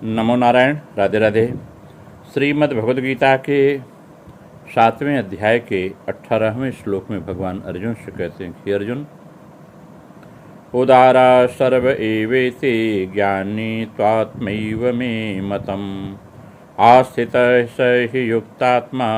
नमो नारायण। राधे राधे। श्रीमद् भगवद गीता के 7वें अध्याय के 18वें श्लोक में भगवान अर्जुन से कहते हैं कि अर्जुन, उदारा सर्व एवेते ज्ञानी त्वात्मैव मे मतम आस्थितः स हि युक्तात्मा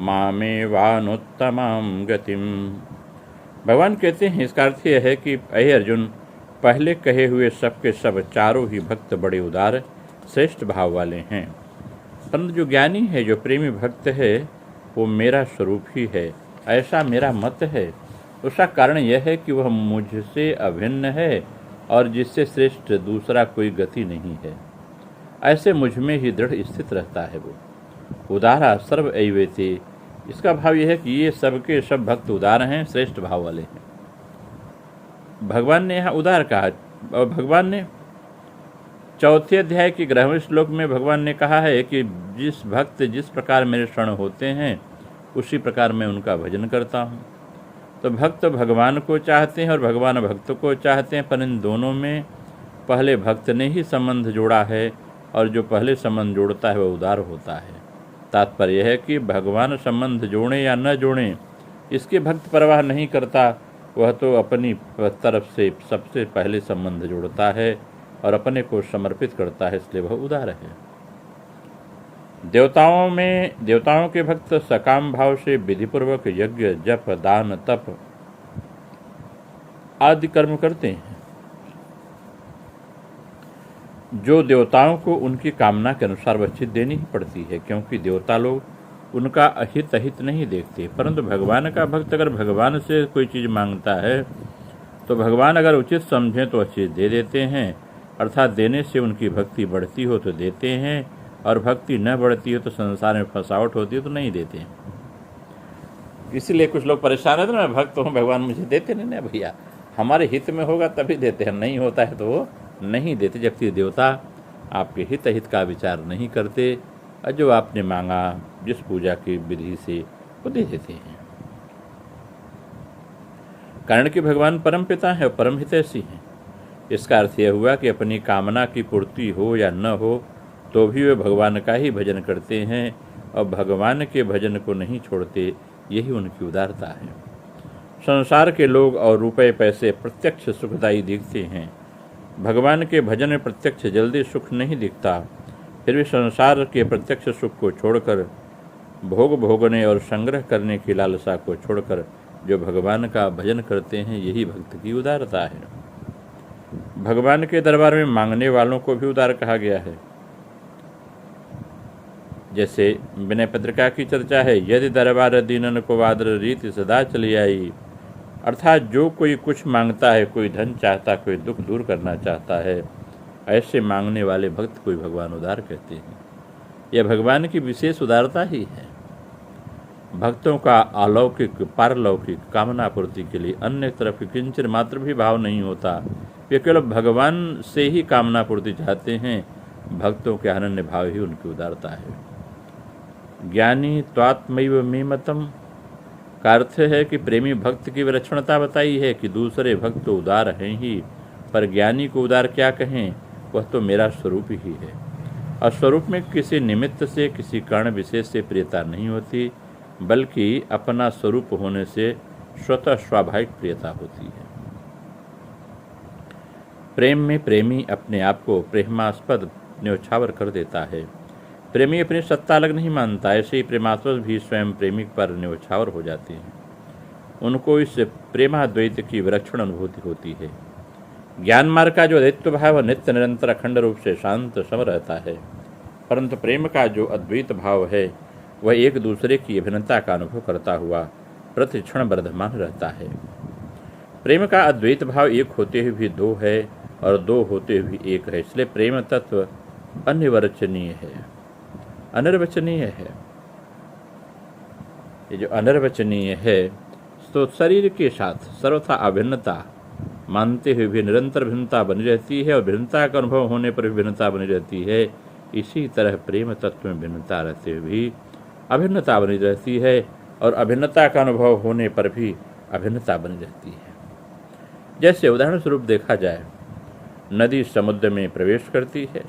मामेवानुत्तमां गतिम। भगवान कहते हैं, इसका अर्थ यह है कि अहे अर्जुन, पहले कहे हुए सब के सब चारों ही भक्त बड़े उदार श्रेष्ठ भाव वाले हैं, परंतु जो ज्ञानी है, जो प्रेमी भक्त है, वो मेरा स्वरूप ही है, ऐसा मेरा मत है। उसका कारण यह है कि वह मुझसे अभिन्न है और जिससे श्रेष्ठ दूसरा कोई गति नहीं है। ऐसे मुझ में ही दृढ़ स्थित रहता है वो। उदारा सर्व एवेते, इसका भाव यह है कि ये सबके सब भक्त उदार हैं, श्रेष्ठ भाव वाले हैं। भगवान ने यहाँ उदार कहा, और भगवान ने 4थे अध्याय के 11वें श्लोक में भगवान ने कहा है कि जिस भक्त जिस प्रकार मेरे शरण होते हैं उसी प्रकार मैं उनका भजन करता हूँ। तो भक्त भगवान को चाहते हैं और भगवान भक्त को चाहते हैं, पर इन दोनों में पहले भक्त ने ही संबंध जोड़ा है, और जो पहले संबंध जोड़ता है वह उदार होता है। तात्पर्य यह है कि भगवान संबंध जोड़ें या न जोड़ें, इसके भक्त परवाह नहीं करता। वह तो अपनी तरफ से सबसे पहले संबंध जोड़ता है और अपने को समर्पित करता है, इसलिए वह उदार है। देवताओं के भक्त सकाम भाव से विधिपूर्वक यज्ञ, जप, दान, तप आदि कर्म करते हैं, जो देवताओं को उनकी कामना के अनुसार वह चीज देनी ही पड़ती है, क्योंकि देवता लोग उनका अहित नहीं देखते। परंतु भगवान का भक्त अगर भगवान से कोई चीज़ मांगता है तो भगवान अगर उचित समझें तो वह चीज़ दे देते हैं, अर्थात देने से उनकी भक्ति बढ़ती हो तो देते हैं, और भक्ति न बढ़ती हो तो संसार में फंसावट होती है तो नहीं देते हैं। इसीलिए कुछ लोग परेशान रहते ना, भक्त हूँ भगवान मुझे देते नहीं। नहीं भैया, हमारे हित में होगा तभी देते हैं, नहीं होता है तो वो नहीं देते। जबकि देवता आपके हित का विचार नहीं करते, और जो आपने मांगा जिस पूजा की विधि से वो दे देते हैं। कारण कि भगवान परम पिता है और परम हितैषी हैं। इसका अर्थ यह हुआ कि अपनी कामना की पूर्ति हो या न हो तो भी वे भगवान का ही भजन करते हैं और भगवान के भजन को नहीं छोड़ते। यही उनकी उदारता है। संसार के लोग और रुपए पैसे प्रत्यक्ष सुखदायी दिखते हैं, भगवान के भजन में प्रत्यक्ष जल्दी सुख नहीं दिखता। फिर भी संसार के प्रत्यक्ष सुख को छोड़कर, भोग भोगने और संग्रह करने की लालसा को छोड़कर जो भगवान का भजन करते हैं, यही भक्त की उदारता है। भगवान के दरबार में मांगने वालों को भी उदार कहा गया है। जैसे विनय पत्रिका की चर्चा है, यदि दरबार दीनन को वादर रीति सदा चली आई। अर्थात जो कोई कुछ मांगता है, कोई धन चाहता, कोई दुख दूर करना चाहता है, ऐसे मांगने वाले भक्त को भगवान उदार कहते हैं। यह भगवान की विशेष उदारता ही है। भक्तों का अलौकिक पारलौकिक कामना पूर्ति के लिए अन्य तरफ किंचन मात्र भी भाव नहीं होता। वे केवल भगवान से ही कामना पूर्ति चाहते हैं। भक्तों के अनन्य भाव ही उनकी उदारता है। ज्ञानी त्वात्मैव मे मतम का अर्थ है कि प्रेमी भक्त की विलक्षणता बताई है कि दूसरे भक्त तो उदार हैं ही, पर ज्ञानी को उदार क्या कहें, वह तो मेरा स्वरूप ही है। और स्वरूप में किसी निमित्त से, किसी कारण विशेष से प्रियता नहीं होती, बल्कि अपना स्वरूप होने से स्वतः स्वाभाविक प्रियता होती है। प्रेम में प्रेमी अपने आप को प्रेमास्पद न्योछावर कर देता है। प्रेमी अपनी सत्ता अलग नहीं मानता, ऐसे ही प्रेमास्पद भी स्वयं प्रेमी पर न्योछावर हो जाते हैं। उनको इस प्रेमाद्वैत की विलक्षण अनुभूति होती है। ज्ञान मार्ग का जो अद्वैत भाव नित्य निरंतर अखंड रूप से शांत सम रहता है, परंतु प्रेम का जो अद्वैत भाव है वह एक दूसरे की अभिन्नता का अनुभव करता हुआ प्रतिक्षण वर्धमान रहता है। प्रेम का अद्वैत भाव एक होते हुए भी दो है और दो होते हुए भी एक है, इसलिए प्रेम तत्व अनिर्वचनीय है, अनिर्वचनीय है। ये जो अनिर्वचनीय है तो शरीर के साथ सर्वथा अभिन्नता मानते हुए भी निरंतर भिन्नता बनी रहती है, और भिन्नता का अनुभव होने पर भी भिन्नता बनी रहती है। इसी तरह प्रेम तत्व में भिन्नता रहते हुए भी अभिन्नता बनी रहती है, और अभिन्नता का अनुभव होने पर भी अभिन्नता बनी रहती है। जैसे उदाहरण स्वरूप देखा जाए, नदी समुद्र में प्रवेश करती है,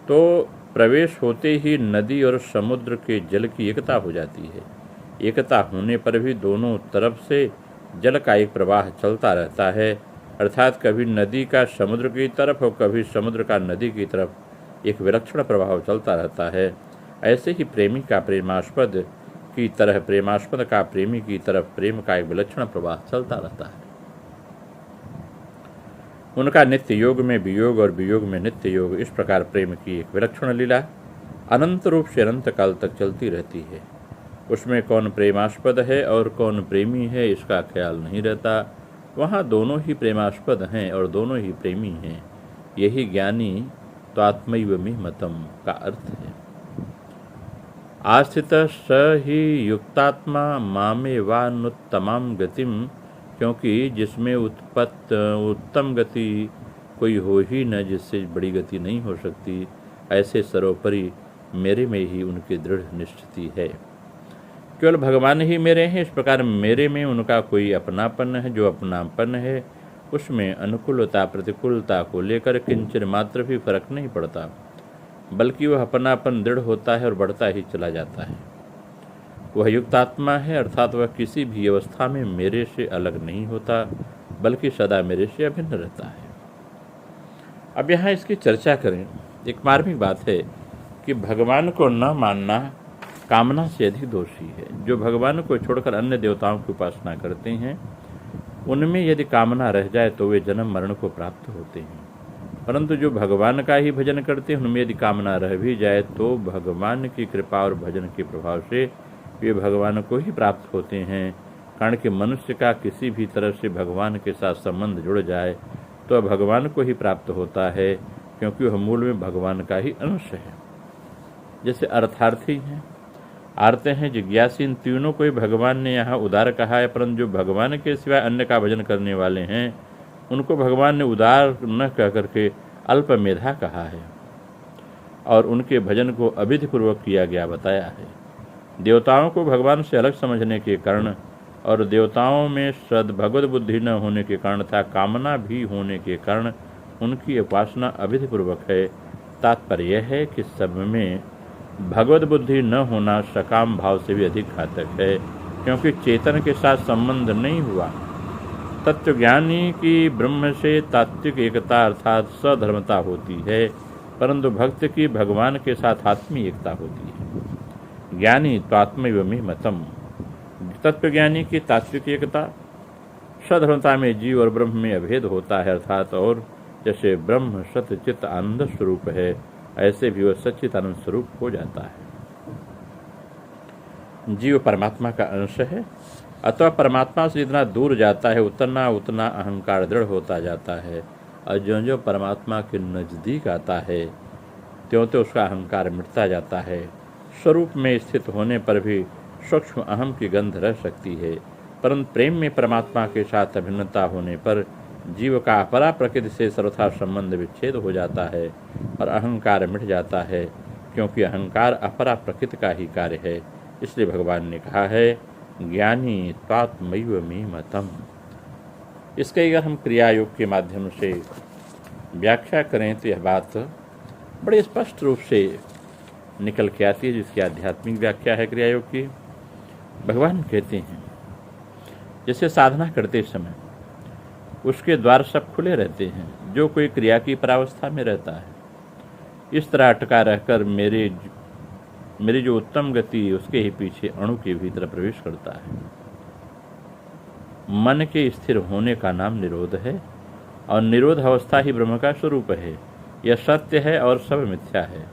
तो प्रवेश होते ही नदी और समुद्र के जल की एकता हो जाती है। एकता होने पर भी दोनों तरफ से जल का एक प्रवाह चलता रहता है, अर्थात कभी नदी का समुद्र की तरफ और कभी समुद्र का नदी की तरफ एक विलक्षण प्रभाव चलता रहता है। ऐसे ही प्रेमी का प्रेमास्पद की तरह प्रेमास्पद का प्रेमी की तरफ प्रेम का एक विलक्षण प्रवाह चलता रहता है। उनका नित्य योग में वियोग और वियोग में नित्य योग, इस प्रकार प्रेम की एक विलक्षण लीला अनंत रूप से अनंत काल तक चलती रहती है। उसमें कौन प्रेमास्पद है और कौन प्रेमी है इसका ख्याल नहीं रहता। वहाँ दोनों ही प्रेमास्पद हैं और दोनों ही प्रेमी हैं। यही ज्ञानी त्वात्मैव मे मतम का अर्थ है। आस्थित स ही युक्तात्मा मामेवानुत्तमां गतिम, क्योंकि जिसमें उत्तम गति कोई हो ही न, जिससे बड़ी गति नहीं हो सकती, ऐसे सर्वोपरि मेरे में ही उनकी दृढ़ निश्चिति है। केवल भगवान ही मेरे हैं, इस प्रकार मेरे में उनका कोई अपनापन है। जो अपनापन है उसमें अनुकूलता प्रतिकूलता को लेकर किंचन मात्र भी फर्क नहीं पड़ता, बल्कि वह अपनापन दृढ़ होता है और बढ़ता ही चला जाता है। वह युक्तात्मा है, अर्थात वह किसी भी अवस्था में मेरे से अलग नहीं होता, बल्कि सदा मेरे से अभिन्न रहता है। अब यहाँ इसकी चर्चा करें। एक मार्मिक बात है कि भगवान को न मानना कामना से अधिक दोषी है। जो भगवान को छोड़कर अन्य देवताओं की उपासना करते हैं, उनमें यदि कामना रह जाए तो वे जन्म मरण को प्राप्त होते हैं। परंतु जो भगवान का ही भजन करते हैं, उनमें यदि कामना रह भी जाए तो भगवान की कृपा और भजन के प्रभाव से वे भगवान को ही प्राप्त होते हैं। कारण कि मनुष्य का किसी भी तरह से भगवान के साथ संबंध जुड़ जाए तो भगवान को ही प्राप्त होता है, क्योंकि वह मूल में भगवान का ही अंश है। जैसे अर्थार्थी हैं, आरते हैं, जिज्ञासी, इन तीनों को ही भगवान ने यहाँ उदार कहा है। परंतु जो भगवान के सिवाय अन्य का भजन करने वाले हैं, उनको भगवान ने उदार न कह करके अल्प मेधा कहा है और उनके भजन को अविधिपूर्वक किया गया बताया है। देवताओं को भगवान से अलग समझने के कारण और देवताओं में सद्भगवत बुद्धि न होने के कारण तथा कामना भी होने के कारण उनकी उपासना अविधिपूर्वक है। तात्पर्य यह है कि सब में भगवत बुद्धि न होना सकाम भाव से भी अधिक घातक है, क्योंकि चेतन के साथ संबंध नहीं हुआ। तत्वज्ञानी की ब्रह्म से तात्विक एकता अर्थात सधर्मता होती है, परंतु भक्त की भगवान के साथ आत्मीय एकता होती है। ज्ञानी त्वात्मैव मे मतम, तत्वज्ञानी की तात्विक एकता सधर्मता में जीव और ब्रह्म में अभेद होता है, अर्थात और जैसे ब्रह्म सत्य चित्त आनंद स्वरूप है, ऐसे भी वह सच्चित आनंद स्वरूप हो जाता है। जीव परमात्मा का अंश है, अथवा परमात्मा से जितना दूर जाता है उतना उतना अहंकार दृढ़ होता जाता है, और जो जो परमात्मा के नज़दीक आता है त्यों त्यों उसका अहंकार मिटता जाता है। स्वरूप में स्थित होने पर भी सूक्ष्म अहम की गंध रह सकती है, परंतु प्रेम में परमात्मा के साथ अभिन्नता होने पर जीव का अपरा प्रकृति से सर्वथा संबंध विच्छेद हो जाता है और अहंकार मिट जाता है, क्योंकि अहंकार अपरा प्रकृति का ही कार्य है। इसलिए भगवान ने कहा है ज्ञानी त्वात्मैव मे मतम। इसके अगर हम क्रिया योग के माध्यम से व्याख्या करें तो यह बात बड़े स्पष्ट रूप से निकल के आती है, जिसकी आध्यात्मिक व्याख्या है क्रिया योग की। भगवान कहते हैं जैसे साधना करते समय उसके द्वार सब खुले रहते हैं, जो कोई क्रिया की परावस्था में रहता है इस तरह अटका रहकर मेरी जो उत्तम गति उसके ही पीछे अणु के भीतर प्रवेश करता है। मन के स्थिर होने का नाम निरोध है, और निरोध अवस्था ही ब्रह्म का स्वरूप है। यह सत्य है और सब मिथ्या है।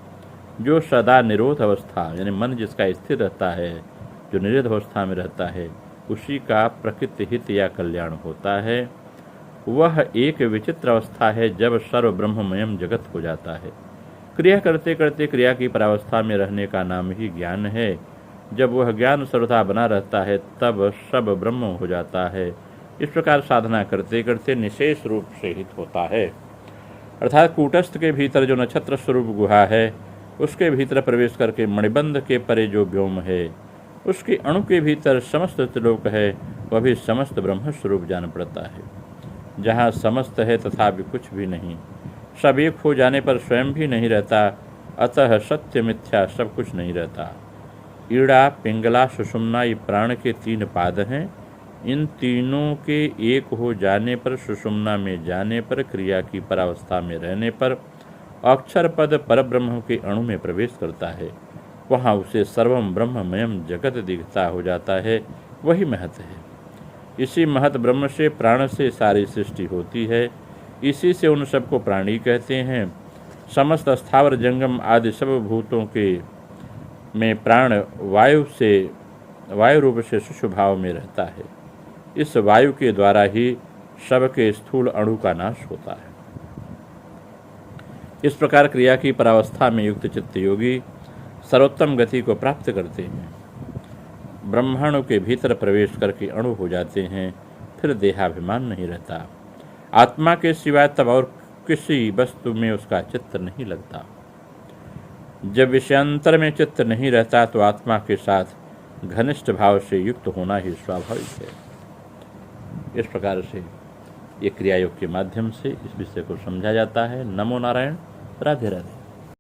जो सदा निरोध अवस्था यानी मन जिसका स्थिर रहता है, जो निरोध अवस्था में रहता है, उसी का प्रकृति हित या कल्याण होता है। वह एक विचित्र अवस्था है जब सर्व ब्रह्ममयम जगत हो जाता है। क्रिया करते करते क्रिया की परावस्था में रहने का नाम ही ज्ञान है। जब वह ज्ञान सर्वथा बना रहता है तब सब ब्रह्म हो जाता है। इस प्रकार साधना करते करते निशेष रूप से हित होता है, अर्थात कूटस्थ के भीतर जो नक्षत्र स्वरूप गुहा है उसके भीतर प्रवेश करके मणिबंध के परे जो व्योम है उसके अणु के भीतर समस्त त्रिलोक है, वह भी समस्त ब्रह्म स्वरूप जान पड़ता है। जहाँ समस्त है तथा भी कुछ भी नहीं, सब एक हो जाने पर स्वयं भी नहीं रहता, अतः सत्य मिथ्या सब कुछ नहीं रहता। ईड़ा, पिंगला, सुषुम्ना ये प्राण के 3 पाद हैं। इन तीनों के एक हो जाने पर, सुषुम्ना में जाने पर, क्रिया की परावस्था में रहने पर अक्षर पद परब्रह्म के अणु में प्रवेश करता है। वहाँ उसे सर्वम ब्रह्ममयम जगत दिखता हो जाता है। वही महत है। इसी महत ब्रह्म से, प्राण से सारी सृष्टि होती है। इसी से उन सबको प्राणी कहते हैं। समस्त स्थावर जंगम आदि सब भूतों के में प्राण वायु रूप से सुषुभाव में रहता है। इस वायु के द्वारा ही सबके स्थूल अणु का नाश होता है। इस प्रकार क्रिया की परावस्था में युक्त चित्त योगी सर्वोत्तम गति को प्राप्त करते हैं। ब्रह्मांडों के भीतर प्रवेश करके अणु हो जाते हैं। फिर देहाभिमान नहीं रहता। आत्मा के सिवाय तब और किसी वस्तु में उसका चित्त नहीं लगता। जब विषयांतर में चित्त नहीं रहता तो आत्मा के साथ घनिष्ठ भाव से युक्त होना ही स्वाभाविक है। इस प्रकार से ये क्रियायोग के माध्यम से इस विषय को समझा जाता है। नमो नारायण। राधे राधे।